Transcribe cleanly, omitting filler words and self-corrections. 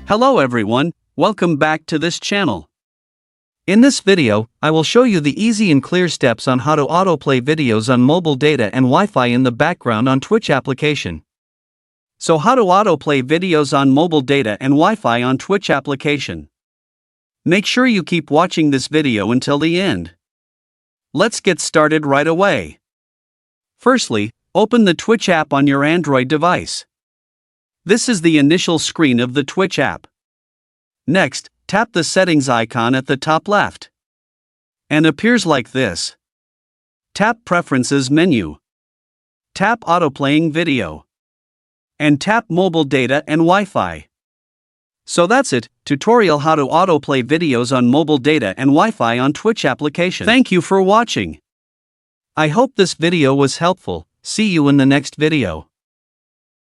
Hello everyone, welcome back to this channel. In this video, I will show you the easy and clear steps on how to autoplay videos on mobile data and Wi-Fi in the background on Twitch application. So how to autoplay videos on mobile data and Wi-Fi on Twitch application. Make sure you keep watching this video until the end. Let's get started right away. Firstly, open the Twitch app on your Android device. This is the initial screen of the Twitch app. Next, tap the settings icon at the top left. And appears like this. Tap Preferences menu. Tap Autoplaying Video. And tap Mobile Data and Wi-Fi. So that's it, tutorial how to autoplay videos on mobile data and Wi-Fi on Twitch application. Thank you for watching. I hope this video was helpful. See you in the next video.